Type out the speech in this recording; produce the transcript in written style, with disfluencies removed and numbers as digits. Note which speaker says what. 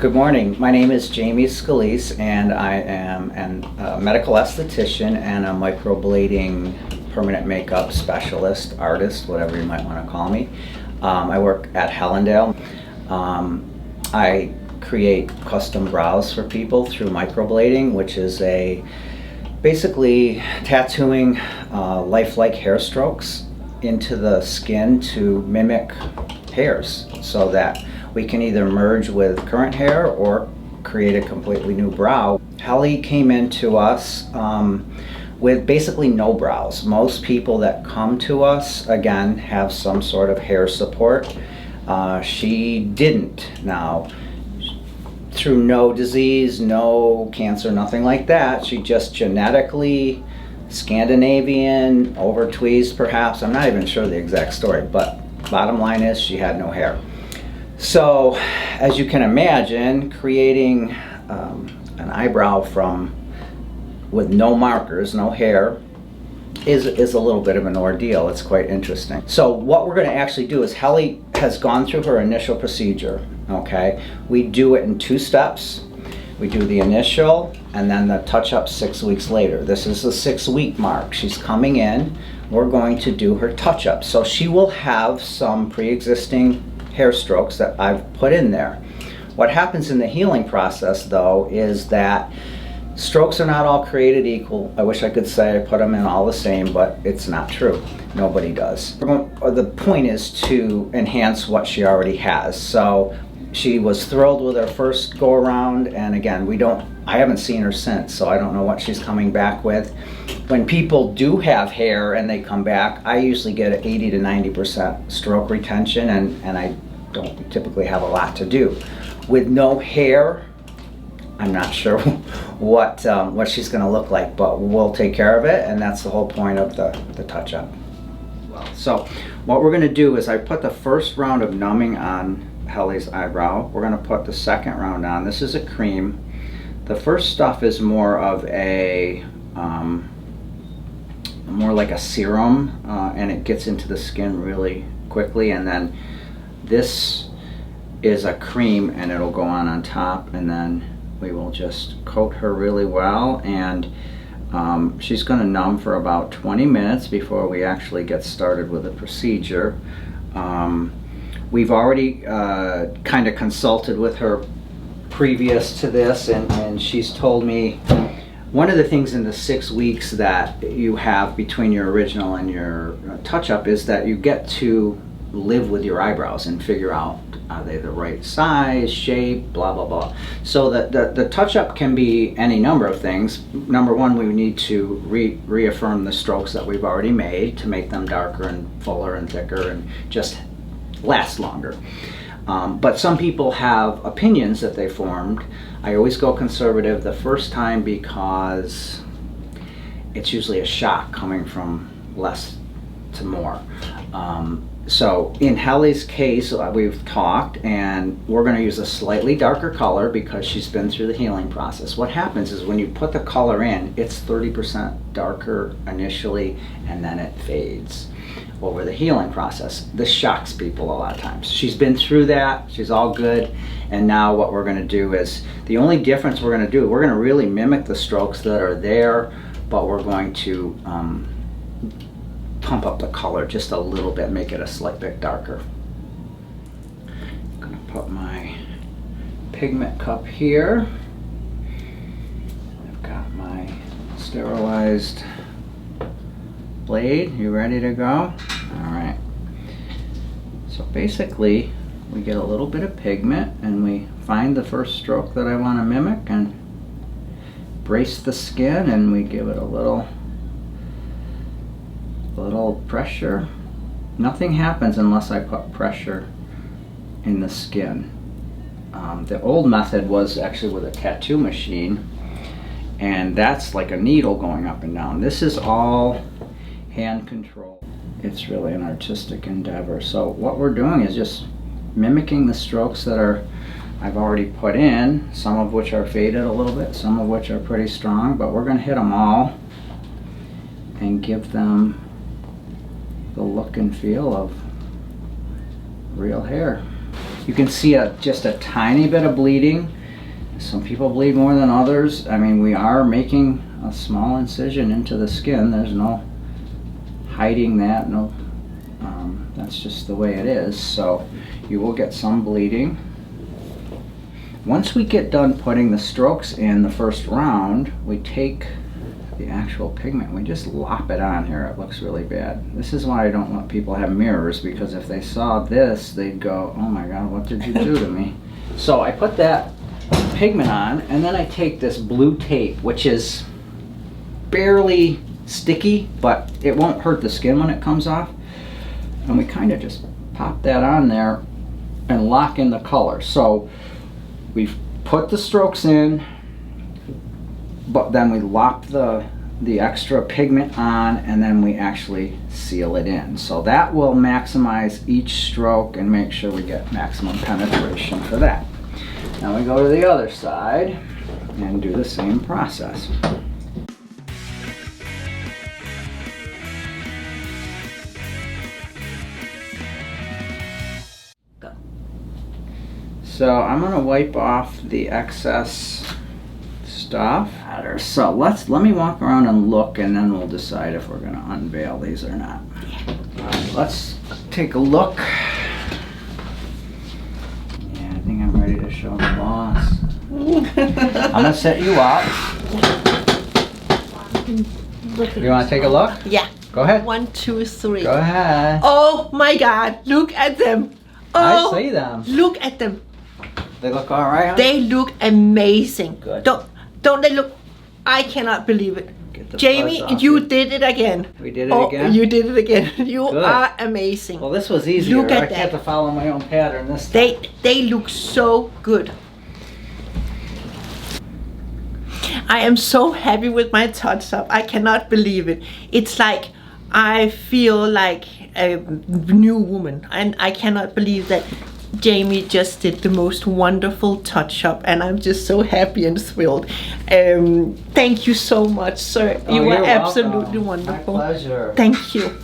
Speaker 1: Good morning. My name is Jamie Scalise, and I am a medical esthetician and a microblading permanent makeup specialist, artist, whatever you might want to call me. I work at Helendale. I create custom brows for people through microblading, which is basically tattooing lifelike hair strokes into the skin to mimic hairs, so that we can either merge with current hair or create a completely new brow. Helle came into us with basically no brows. Most people that come to us, again, have some sort of hair support. She didn't. Now, through no disease, no cancer, nothing like that, she just genetically Scandinavian, over-tweezed perhaps. I'm not even sure the exact story, but bottom line is she had no hair. So, as you can imagine, creating an eyebrow with no markers, no hair, is a little bit of an ordeal. It's quite interesting. So what we're going to actually do is Helle has gone through her initial procedure. Okay, we do it in 2 steps. We do the initial and then the touch-up 6 weeks later. This is the 6-week mark. She's coming in. We're going to do her touch-up. So she will have some pre-existing hair strokes that I've put in there. What happens in the healing process, though, is that strokes are not all created equal. I wish I could say I put them in all the same, but it's not true. Nobody does. The point is to enhance what she already has. So she was thrilled with her first go around, and again, I haven't seen her since, so I don't know what she's coming back with. When people do have hair and they come back, I usually get an 80 to 90% stroke retention, and I don't typically have a lot to do. With no hair, I'm not sure what she's going to look like, but we'll take care of it, and that's the whole point of the touch-up. So what we're going to do is I put the first round of numbing on Helle's eyebrow. We're going to put the second round on. This is a cream. The first stuff is more of more like a serum, and it gets into the skin really quickly, and then this is a cream and it'll go on top, and then we will just coat her really well, and she's going to numb for about 20 minutes before we actually get started with the procedure. We've already kind of consulted with her previous to this, and she's told me one of the things in the 6 weeks that you have between your original and your touch-up is that you get to live with your eyebrows and figure out, are they the right size, shape, blah, blah, blah. So the touch-up can be any number of things. Number one, we need to reaffirm the strokes that we've already made to make them darker and fuller and thicker and just last longer. But some people have opinions that they formed. I always go conservative the first time because it's usually a shock coming from less to more. So in Helle's case, we've talked, and we're going to use a slightly darker color because she's been through the healing process. What happens is when you put the color in, it's 30% darker initially, and then it fades over the healing process. This shocks people a lot of times. She's been through that, she's all good, and now what we're going to do is, the only difference we're going to do, we're going to really mimic the strokes that are there, but we're going to pump up the color just a little bit, make it a slight bit darker. I'm going to put my pigment cup here. I've got my sterilized blade. You ready to go? Alright. So basically, we get a little bit of pigment and we find the first stroke that I want to mimic and brace the skin, and we give it a little pressure. Nothing happens unless I put pressure in the skin. The old method was actually with a tattoo machine, and that's like a needle going up and down. This is all hand control. It's really an artistic endeavor. So what we're doing is just mimicking the strokes that I've already put in, some of which are faded a little bit, some of which are pretty strong, but we're going to hit them all and give them the look and feel of real hair. You can see just a tiny bit of bleeding. Some people bleed more than others. I mean, we are making a small incision into the skin. There's no hiding that. No, that's just the way it is. So you will get some bleeding. Once we get done putting the strokes in the first round, we take the actual pigment, we just lop it on here. It looks really bad. This is why I don't let people have mirrors, because if they saw this, they'd go, oh my God, what did you do to me? So I put that pigment on, and then I take this blue tape, which is barely sticky, but it won't hurt the skin when it comes off. And we kind of just pop that on there and lock in the color. So we've put the strokes in, but then we lop the extra pigment on, and then we actually seal it in. So that will maximize each stroke and make sure we get maximum penetration for that. Now we go to the other side and do the same process. So I'm gonna wipe off the excess stuff. So let me walk around and look, and then we'll decide if we're gonna unveil these or not. All right, let's take a look. Yeah, I think I'm ready to show the boss. I'm gonna set you up. You wanna take a look?
Speaker 2: Yeah.
Speaker 1: Go ahead.
Speaker 2: 1, 2, 3.
Speaker 1: Go ahead.
Speaker 2: Oh my God! Look at them. Oh,
Speaker 1: I see them.
Speaker 2: Look at them.
Speaker 1: They look all right, huh?
Speaker 2: They look amazing.
Speaker 1: Good.
Speaker 2: Don't they look? I cannot believe it.
Speaker 1: Get the
Speaker 2: Jamie,
Speaker 1: fuzz off
Speaker 2: you
Speaker 1: here.
Speaker 2: did it again.
Speaker 1: We did it again?
Speaker 2: You did it again. You
Speaker 1: Good.
Speaker 2: are amazing.
Speaker 1: Well, this was easier.
Speaker 2: Look at
Speaker 1: I
Speaker 2: that.
Speaker 1: had to follow my own pattern this time.
Speaker 2: They look so good. I am so happy with my touch-up. I cannot believe it. It's like I feel like a new woman, and I cannot believe that Jamie just did the most wonderful touch-up, and I'm just so happy and thrilled. Thank you so much, sir. You were
Speaker 1: you're
Speaker 2: absolutely
Speaker 1: welcome.
Speaker 2: wonderful.
Speaker 1: My pleasure.
Speaker 2: Thank you.